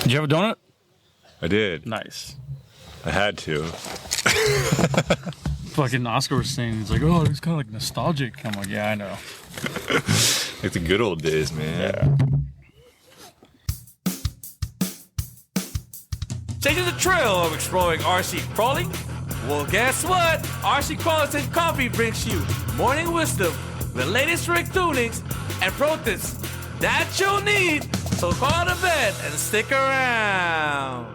Did you have a donut? I did. Nice. I had to. Fucking Oscar was saying, he's like, oh, it's kind of like nostalgic. I'm like, yeah, I know. Like the good old days, man. Yeah. Taking the trail of exploring RC crawling? Well, guess what? RC Crawlers and Coffee brings you morning wisdom, the latest rig tunings, and pro tips that you'll need. So call to bed and stick around.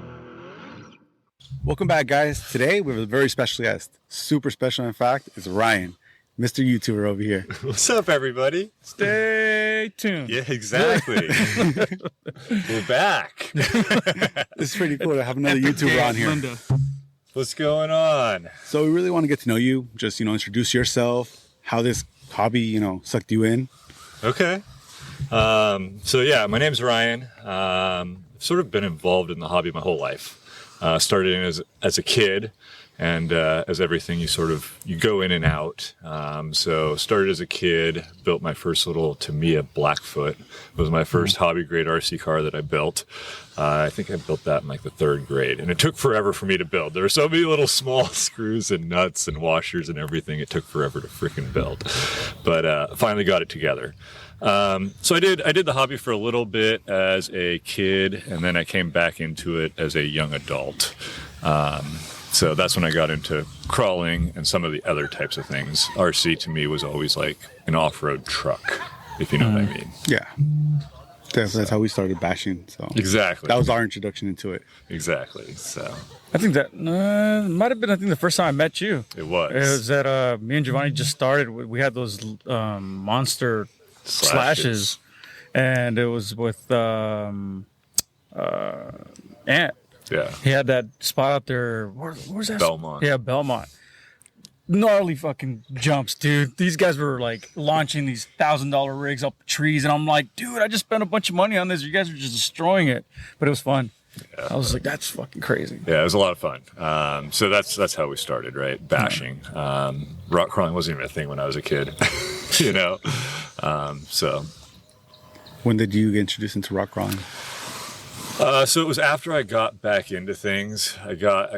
Welcome back, guys. Today we have a very special guest. Super special, in fact. It's Ryan, Mr. YouTuber over here. What's up, everybody? Stay tuned. Yeah, exactly. We're back. It's pretty cool to have another YouTuber on here. Linda. What's going on? So we really want to get to know you. Just, introduce yourself, how this hobby, sucked you in. Okay. So yeah, my name's Ryan. I've sort of been involved in the hobby my whole life. Started as a kid, and as everything, you go in and out. So started as a kid, built my first little Tamiya Blackfoot. It was my first hobby grade RC car that I built. I think I built that in like the 3rd grade, and it took forever for me to build. There were so many little small screws and nuts and washers and everything. It took forever to freaking build, but finally got it together. So I did the hobby for a little bit as a kid, and then I came back into it as a young adult. So that's when I got into crawling and some of the other types of things. RC to me was always like an off-road truck, if you know what I mean. Yeah. That's how we started bashing. So Exactly. that was our introduction into it. Exactly. So I think that might have been, the first time I met you. it was. It was that me and Giovanni just started. We had those monster slashes, and it was with Ant. Yeah. He had that spot up there. Where's that? Belmont. Yeah, Belmont. Gnarly fucking jumps, dude. These guys were like launching these $1,000 rigs up trees, and I'm like, dude, I just spent a bunch of money on this. You guys are just destroying it, but it was fun. Yeah. I was like, that's fucking crazy. Yeah, it was a lot of fun. So that's how we started, right? Bashing. Rock crawling wasn't even a thing when I was a kid, So When did you get introduced into rock crawling? So it was after I got back into things. I got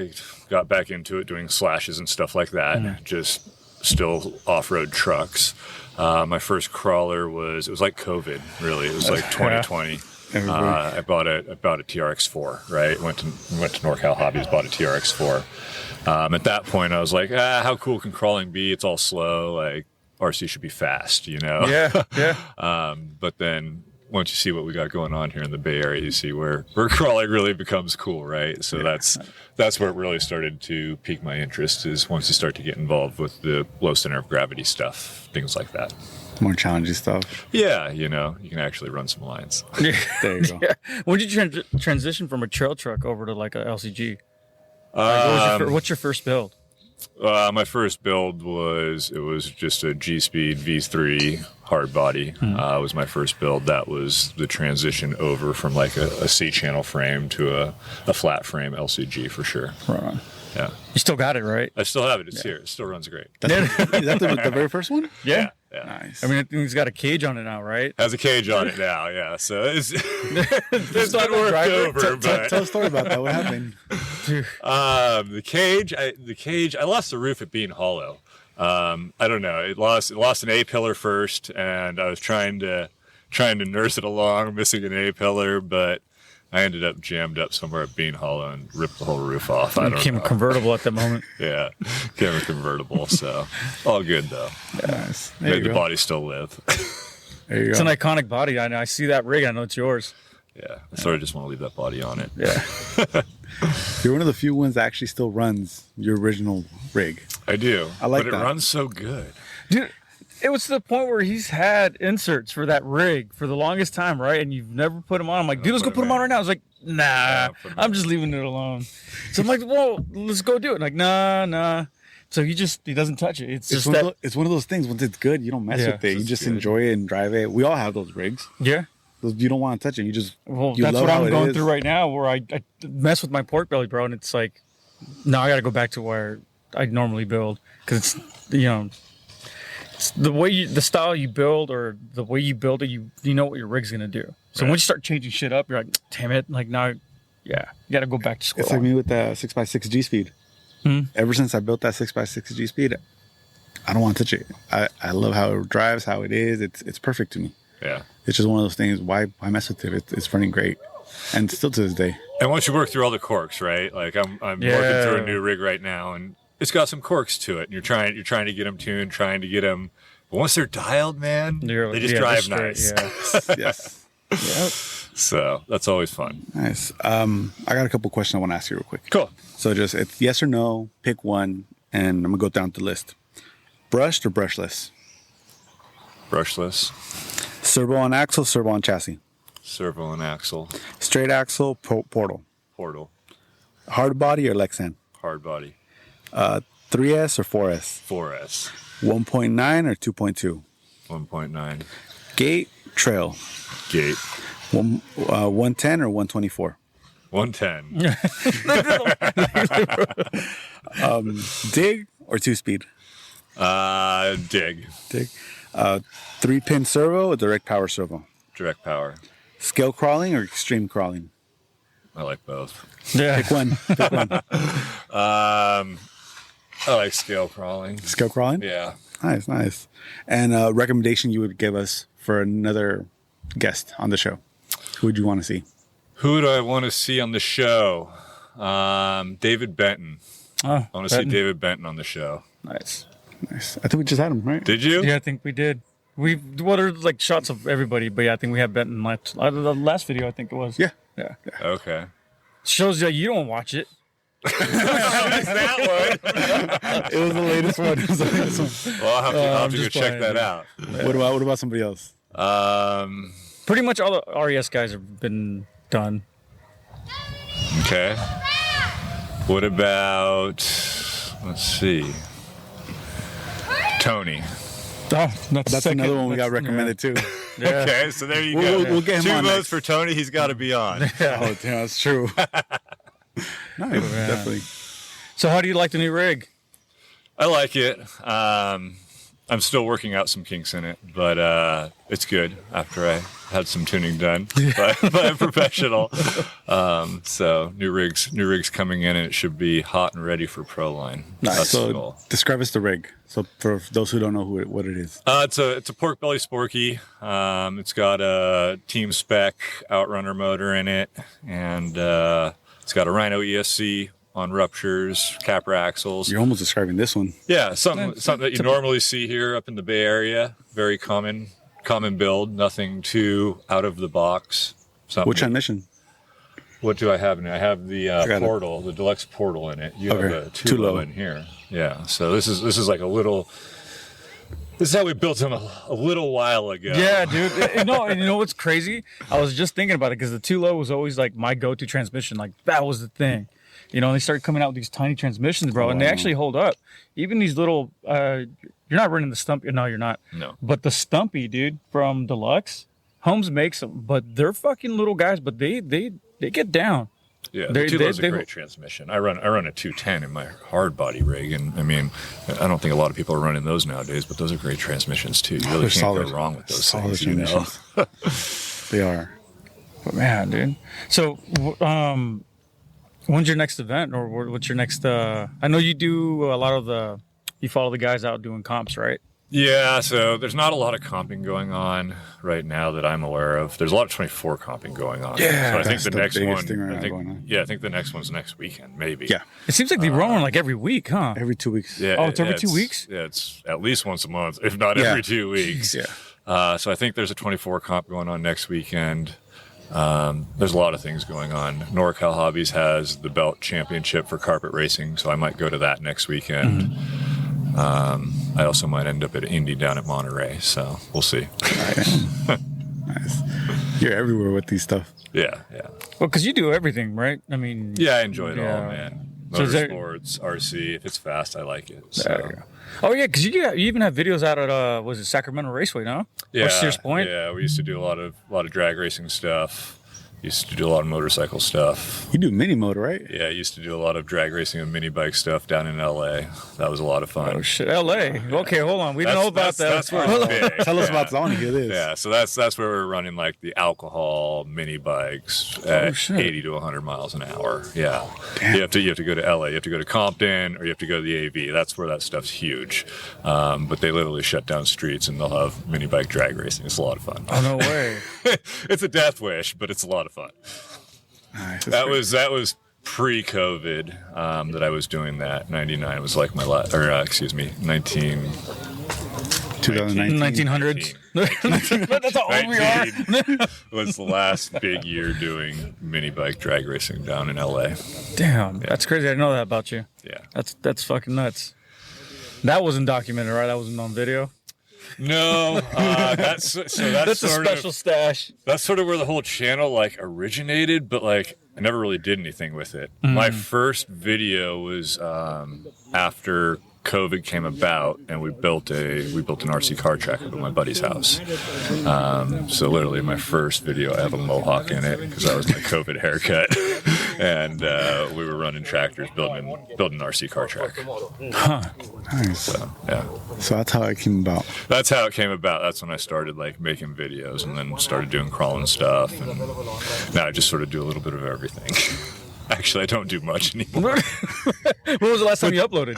back into it doing slashes and stuff like that. Just still off-road trucks. My first crawler was like COVID, really. It was like 2020. I bought a TRX4, right? Went to NorCal Hobbies, bought a TRX4. At that point, I was like, how cool can crawling be? It's all slow. Like RC should be fast, Yeah, yeah. But then once you see what we got going on here in the Bay Area, you see where crawling really becomes cool, right? So that's where it really started to pique my interest, is once you start to get involved with the low center of gravity stuff, things like that. More challenging stuff. Yeah, you can actually run some lines. There you go. Yeah. When did you transition from a trail truck over to like a LCG? What's your first build? My first build was just a G-Speed V3 hard body. Was my first build. That was the transition over from like a C-channel frame to a flat frame LCG for sure. Right on. Yeah. You still got it, right? I still have it. It's here. It still runs great. Is that the very first one? Yeah. Nice. I mean, I think it's got a cage on it now, right? Has a cage on it now, yeah. So it's been worked over. But Tell a story about that. What happened? the cage, I lost the roof at being hollow. I don't know. It lost an A-pillar first, and I was trying to nurse it along, missing an A-pillar, but I ended up jammed up somewhere at Bean Hollow and ripped the whole roof off. I don't know. Became a convertible at the moment. Yeah, became a convertible. So all good though. Nice. Made the body still live. There you go. It's an iconic body. I see that rig. I know it's yours. Yeah, I sort of just want to leave that body on it. Yeah. You're one of the few ones that actually still runs your original rig. I do. I like but that. It runs so good. Dude, it was to the point where he's had inserts for that rig for the longest time, right? And you've never put them on. I'm like, dude, let's go put them on right now. I was like, nah, I'm just leaving it alone. So I'm like, well, let's go do it. Like, nah. So he doesn't touch it. It's one of those things. Once it's good, you don't mess with it. You just enjoy it and drive it. We all have those rigs. Yeah. You don't want to touch it. That's what I'm going through right now, where I mess with my pork belly, bro, and it's like, no, I got to go back to where I normally build, because it's the style you build, or the way you build it, you know what your rig's gonna do. So once you start changing shit up, you're like, damn it, like now Yeah, you got to go back to school. It's like me with the 6x6 G speed. Ever since I built that 6x6 G speed, I don't want to touch it. I love how it drives, how it is. It's perfect to me. Yeah. It's just one of those things. Why mess with it? It's running great, and still to this day. And once you work through all the quirks, right? Like I'm working through a new rig right now, and it's got some quirks to it. And you're trying to get them tuned, trying to get them. But once they're dialed, man, they just drive nice. Yeah. Yes. Yep. So that's always fun. Nice. I got a couple questions I want to ask you real quick. Cool. So just it's yes or no. Pick one, and I'm gonna go down the list. Brushed or brushless? Brushless. Servo on axle, servo on chassis. Servo and axle. Straight axle, portal. Portal. Hard body or Lexan? Hard body. 3S or 4S? 4S. 1.9 or 2.2? 1.9. Gate, trail. Gate. 110 or 124? 110. Dig or 2-speed? Dig. Dig. 3-pin servo or direct power servo? Direct power. Scale crawling or extreme crawling? I like both. Yeah. Pick one. I like scale crawling. Scale crawling? Yeah. Nice. And a recommendation you would give us for another guest on the show? Who would you want to see? Who do I want to see on the show? David Benton. Oh, I want to see David Benton on the show. Nice. I think we just had him, right? Did you? Yeah, I think we did. There's like shots of everybody, but yeah, I think we have Benton the last video. I think it was. Yeah. Okay. Shows that you don't watch it. That one. It was the latest one. Well, I'll have to go just check playing, that out. What about somebody else? Pretty much all the RES guys have been done. Okay. What about, let's see, Tony? Oh, That's another one we got recommended too. Yeah. Okay, so there you go. We'll get him 2 on votes next. for Tony. He's got to be on. Oh, damn, that's true. Nice, definitely. So how do you like the new rig? I like it. I'm still working out some kinks in it, but it's good after I had some tuning done by a professional. So new rigs coming in, and it should be hot and ready for Pro Line. Nice. That's the So goal. describe us the rig. So for those who don't know what it is. It's a pork belly sporky. It's got a team spec outrunner motor in it, and it's got a Rhino ESC on ruptures, capper axles. You're almost describing this one. Yeah, something that you normally see here up in the Bay Area. Very common build. Nothing too out of the box. What transmission? What do I have in it? I have the portal, the deluxe portal in it. You have Okay. a two-low in here. Yeah. So this is like a little. This is how we built them a little while ago. Yeah, dude. And you know what's crazy? I was just thinking about it because the 2-low was always like my go-to transmission. Like that was the thing. You know, they started coming out with these tiny transmissions, bro, and they actually hold up. Even these little, you're not running the Stumpy. No, you're not. No. But the Stumpy, dude, from Deluxe, Holmes makes them, but they're fucking little guys, but they get down. Yeah, the 2-low's a great transmission. I run a 210 in my hard body rig, and I mean, I don't think a lot of people are running those nowadays, but those are great transmissions too. You really can't go wrong with those Solid things, you know. They are. But man, dude. So, when's your next event, or what's your next? I know you do a lot of you follow the guys out doing comps, right? Yeah, so there's not a lot of comping going on right now that I'm aware of. There's a lot of 24 comping going on. Yeah, so I think that's the the next biggest one. thing right now going on. I think the next one's next weekend, maybe. Yeah. It seems like they run one like every week, huh? Every 2 weeks. Yeah. Oh, it's every 2 weeks? Yeah, it's at least once a month, if not Yeah. every 2 weeks. Yeah. So I think there's a 24 comp going on next weekend. There's a lot of things going on. NorCal Hobbies has the belt championship for carpet racing, so I might go to that next weekend. I also might end up at Indy down at Monterey, so we'll see. Nice. You're everywhere with these stuff. Yeah. Well, because you do everything, right? I mean, Yeah, I enjoy it all, Yeah. man. So is there- Motorsports, RC, if it's fast, I like it. So. There you go. Oh yeah, because you even have videos out at Sacramento Raceway, no? Yeah, Or Sears Point. Yeah, we used to do a lot of drag racing stuff. Used to do a lot of motorcycle stuff. You do mini motor, right? Yeah, I used to do a lot of drag racing and mini bike stuff down in LA. That was a lot of fun. Oh shit, L.A. Okay, hold on. We didn't know about that. That's where it's big. Tell us about this. I want to hear this. Yeah, so that's where we're running like the alcohol mini bikes at 80 to 100 miles an hour. Yeah, Damn. you have to go to LA, you have to go to Compton, or you have to go to the AV. That's where that stuff's huge. But they literally shut down streets and they'll have mini bike drag racing. It's a lot of fun. Oh no way. It's a death wish, but it's a lot of fun. Nice. That was pre-COVID that I was doing that. 99 was like my last, or excuse me, 2019. 1900s. That's how old we are. was the last big year doing mini bike drag racing down in LA. Damn, that's crazy. I didn't know that about you. Yeah. That's fucking nuts. That wasn't documented, right? That wasn't on video. No, that's a special stash. That's sort of where the whole channel like originated, but like I never really did anything with it. My first video was after COVID came about, and we built an RC car track up at my buddy's house. So literally, my first video, I have a mohawk in it because that was my COVID haircut, and we were running tractors, building an RC car track. Huh. Nice. So yeah, So that's how it came about. that's how it came about. That's when I started like making videos, and then started doing crawling stuff, and now I just sort of do a little bit of everything. Actually, I don't do much anymore. When was the last time you uploaded?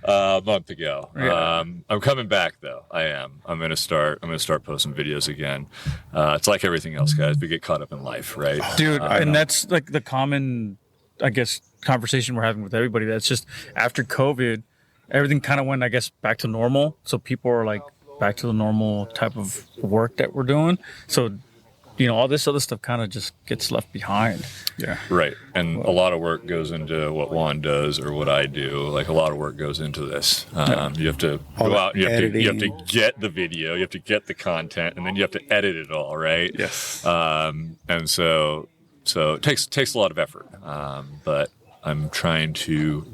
A month ago. Yeah. I'm coming back though. I am. I'm gonna start posting videos again. It's like everything else, guys. We get caught up in life, right? Dude, and that's like the common, I guess, conversation we're having with everybody. That's just after COVID, everything kind of went, I guess, back to normal. So people are like back to the normal type of work that we're doing. So, you know, all this other stuff kind of just gets left behind. Yeah. Right. And a lot of work goes into what Juan does or what I do. Like a lot of work goes into this. You have to All go the out and you have to editing. get the video, you have to get the content, and then you have to edit it all, right? Yes. And so it takes a lot of effort. But I'm trying to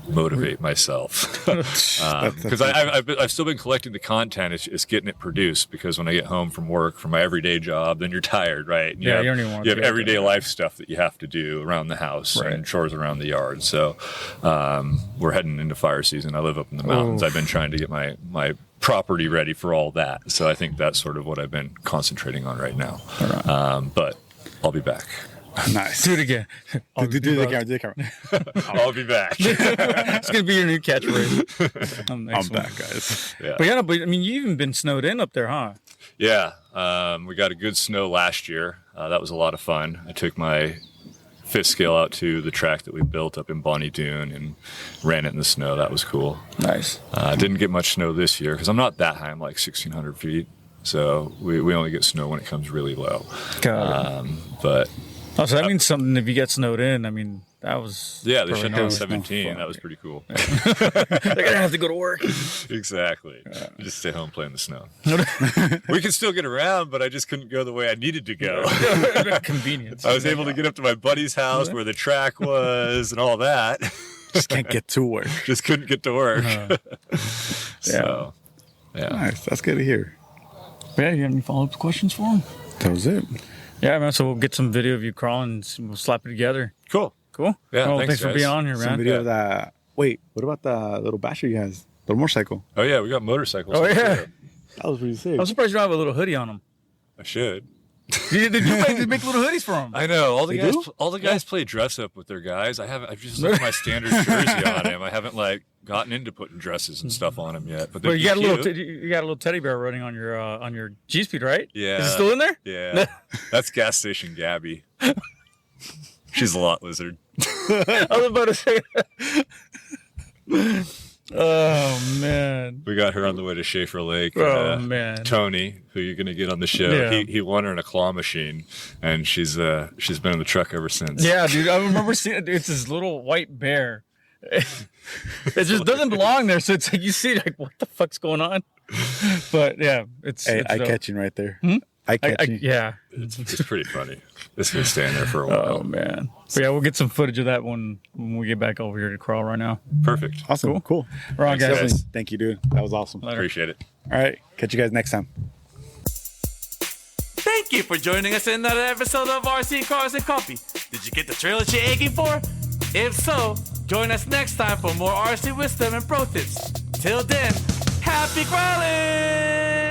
motivate myself because I've still been collecting the content. It's getting it produced, because when I get home from work, from my everyday job, then you're tired, right? And Yeah, you don't even want you to have do everyday that. life stuff that you have to do around the house Right. and chores around the yard. So we're heading into fire season. I live up in the mountains. I've been trying to get my property ready for all that. So I think that's sort of what I've been concentrating on right now. But I'll be back. Nice. Do it again. Do the camera. Do the camera. I'll be back. It's gonna be your new catchphrase. I'm back, guys. Yeah. But yeah, no, but I mean, you even been snowed in up there, huh? Yeah, we got a good snow last year. That was a lot of fun. I took my fifth scale out to the track that we built up in Bonnie Doon and ran it in the snow. That was cool. Nice. Didn't get much snow this year because I'm not that high. I'm like 1,600 feet. So we only get snow when it comes really low. Got it. But Oh, so that means something if you get snowed in. I mean, that was yeah, they shut down nice. 17. That was pretty cool. They're gonna have to go to work. Exactly. Just stay home, play in the snow. We could still get around, but I just couldn't go the way I needed to go. Convenience. I was able to get up to my buddy's house where the track was and all that. Just can't get to work. Just couldn't get to work. So, yeah. Nice. That's good to hear. Yeah, you have any follow-up questions for him? That was it. Yeah, man. So we'll get some video of you crawling and we'll slap it together. Cool. Cool. Yeah, Well, thanks, thanks for guys. being on here, Some man. video of that. Wait, what about the little basher you guys? Little motorcycle. Oh, yeah, we got motorcycles. Oh, yeah. too. That was pretty sick. I'm surprised you don't have a little hoodie on him. I should. Did you make little hoodies for him? I know. All the They guys do? play dress up with their guys. I've just left my standard jersey on him. I haven't like gotten into putting dresses and stuff on him yet. But Well, they're you got a little, cute. you got a little teddy bear running on your G-Speed, right? Yeah. Is it still in there? Yeah. That's gas station Gabby. She's a lot lizard. I was about to say that. Oh man. We got her on the way to Schaefer Lake. Oh man. Tony, who you're gonna get on the show, Yeah. he won her in a claw machine, and she's been in the truck ever since. Yeah, dude. I remember seeing it. It's this little white bear. It just doesn't belong there. So it's like you see, like, what the fuck's going on? But yeah, it's. Hey, it's eye dope. catching right there. Eye catching. Yeah. It's pretty funny. It's been staying there for a Oh while. man. But yeah, we'll get some footage of that when we get back over here to crawl right now. Perfect. Awesome. Cool. Right, Thanks, guys. guys. Definitely. Thank you, dude. That was awesome. Later. Appreciate it. All right. Catch you guys next time. Thank Thank you for joining us in another episode of RC Cars and Coffee. Did you get the trail that you're aching for? If so, join us next time for more RC wisdom and pro tips. Till then, happy growling!